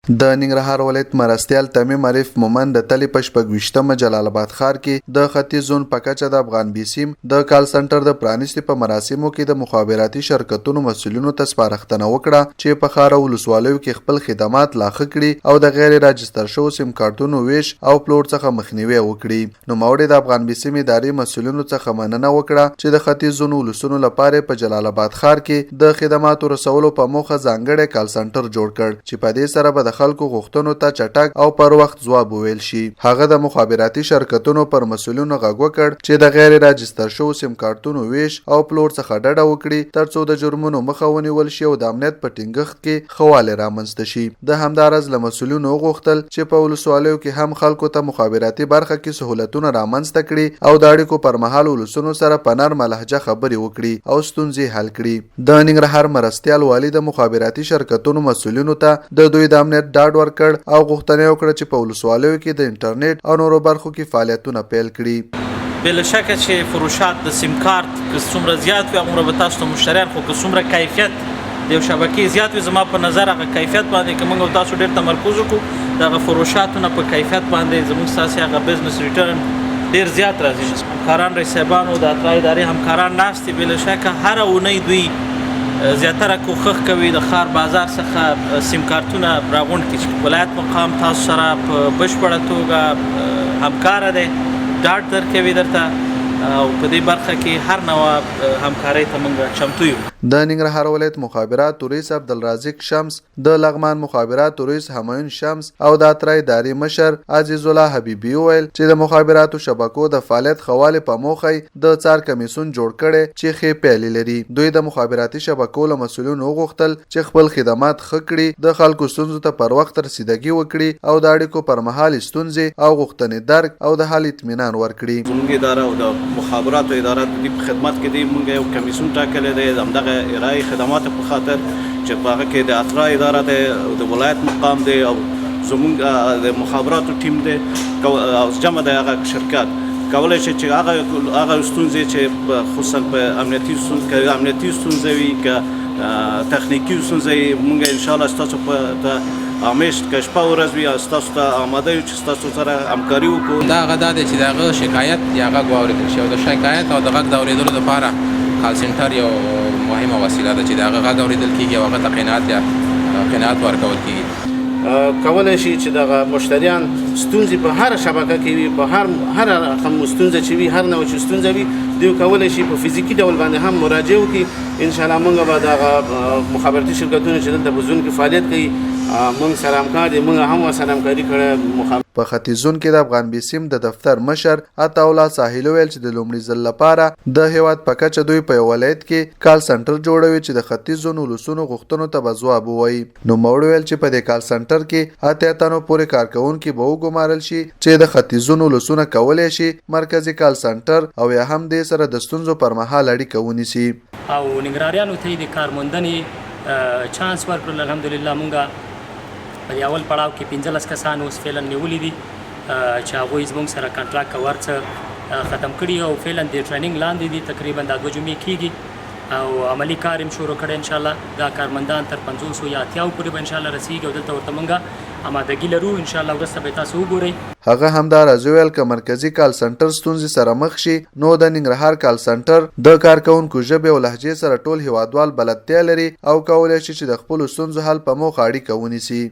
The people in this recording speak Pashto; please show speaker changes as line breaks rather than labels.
د ننګرهار ولایت مرستیال تمیم عارف مومند د تلې په شپږ جلال آباد ښار کې د ختیځ زون په کچه د افغان بیسیم د کال سنټر د پرانیستي په مراسمو کې د مخابراتي شرکتونو مسؤلینو ته سپارښتنه وکړه چې په ښار او ولسوالیو کې خپل خدمات لا ښه کړي او د غیر راجستر شوو سیم کارتونو ویش او پلور څخه مخنیوي وکړي. نوموړي د افغان بیسیم ادارې مسؤلینو څخه مننه وکړه چې د ختیځ زون ولسونو لپاره په جلال آباد ښار کې د خدماتو رسولو په موخه ځانګړی کال سنټر جوړ کړ چې په دې سره به د خلکو غوښتنو ته چټک او پر وخت ځواب وویل شي. هغه د مخابراتي شرکتونو پر مسؤلینو غږ وکړ چې د غیر راجستر شوو سیم کارتونو ویش او پلور څخه ډډه وکړي ترڅو د جرمونو مخه ونیول شي او د امنیت په ټینګښت کې ښه والی رامنځته شي. د همدارس له مسؤلینو وغوښتل چې په ولسوالیو کې هم خلکو ته مخابراتي برخه کې سهولتونه رامنځته کړي او د اړیکو پر مهال ولسونو سره په نرمه لهجه خبرې وکړي او ستونزې حل کړي. د ننګرهار مرستیال والي د مخابراتي شرکتونو مسؤلینو ته د دوی د امنیت ډاډ ورکړ او غوښتنه وکړه چې په ولسوالیو کې د انټرنیټ او نورو برخو کې فعالیتونه پیل کړي.
بلا شکه چې فروشات د سیم کارت که څومره زیات وي هغومره به تاسو ته مشتریان خو که څومره کیفیت د یو شبکې زیات وي زما په نظر هغه کیفیت باندې که موږ او تاسو ډېر تمرکز وکړو د هغه فروشاتو نه په کیفیت باندې زموږ ستاسې هغه بزنس ریټرن ډېر زیات راځي. همکاران رئیس صاحبانو د اترا ادارې همکاران ناست دي بلا شکه هره اونۍ دوی زیاتره کوښښ کوي د ښار بازار څخه سیم کارتونه راغونډ کړي چې ولایت مقام تاسو سره په بشپړه توګه همکاره دی ډاډ درکوي درته او په دې برخه کې هر نوع همکارۍ ته موږ چمتو یو.
د ننګرهار ولایت مخابرات رئیس عبدالرازق شمس، د لغمان مخابرات رئیس همایون شمس او د اترا ادارې مشر عزیز الله حبیبي وویل چې د مخابراتو شبکو د فعالیت ښه والي په موخه د څار کمیسیون جوړ کړی چې ښې پیلې لري. دوی د مخابراتي شبکو له مسؤلینو وغوښتل چې خپل خدمات ښه کړي، د خلکو ستونزو ته پر وخت رسیدګي وکړي او د اړیکو پر مهال ستونزې او غوښتنې درک او د حل اطمینان ورکړي.
زموږ اداره او د مخابراتو اداره د دې په خدمت کې دی موږ یو کمیسیون ټاکلی دی همدغه ارائه خدماتو په خاطر چې په هغه کې د اترا اداره دی او د ولایت مقام دی او زموږ د مخابراتو ټیم دی او جمع د هغه شرکت کولی شي چې هغه ستونزې چې خصوصا په امنیتي ستونزې وي که تخنیکي ستونزې موږ انشاءالله ستاسو په همیش که شپه ورځ وي ستاسو ته آماده یو چې ستاسو سره همکاري وکړو.
دا هغه دا دی چې د هغه شکایت یا غږ واورېدل شي او د شکایت او د غږ د اورېدلو لپاره کال سنټر یو مهمه وسیله ده چې د هغه غږ اورېدل کېږي او هغه ته قناعت ورکول کېږي.
کولی شي چې دغه مشتریان ستونزې په هره شبکه کې وي په هر رقم ستونزه چې وي هر نوع چې ستونزه وي دوی کولی شي په فزیکي ډول باندې هم مراجعه وکړي. انشاءالله موږ به دغه مخابراتي شرکتونه چې دلته په زون کې فعالیت کوي موږ سره همکار دي موږ هم ورسره همکاري کړې.
په ختیځ زون کې د افغان بیسیم د دفتر مشر عطاالله ساحل ویل چې د لومړي ځل لپاره د هیواد په کچه دوی په ولایت کې کال سنټر جوړوي چې د ختیځ زون ولسونو غوښتنو ته به ځواب ووایي. نوموړي ویل چې په دې کال سنټر کې 8 تنو پورې کارکوونکي به وګمارل شي چې د ختیځ زون ولسونه کولی شي مرکزي کال سنټر او یا هم دې سره د ستونزو پر مهال اړیکه ونیسي.
او ننګرهاریانو ته د کارموندنې چانس ورکړل. الحمدلله مونږ په اول پړاو کې 15 کسان اوس فعلا نیولي دي چې هغوی زموږ سره کنټراکټ کورڅ ختم کړي او فعلا د ټریننګ لاندې دي تقریبا دا 2 جمعې کېږي او عملی کار هم شروع کړی. انشاءالله دا کارمندان تر 500 یا 80 پورې به انشاءالله رسیږي او دلته ورته موږ آمادګي لرو. انشاءالله وروسته به تاسو وګورئ.
هغه همداراز ویل که مرکزي کال سنټر ستونزې سره مخ شي نو د ننګرهار کال سنټر د کارکوونکو ژبې او لهجې سره ټول هیوادوال بلدتیا لري او کولی شي چې د خپلو ستونزو حل په موخه اړیکه ونیسي.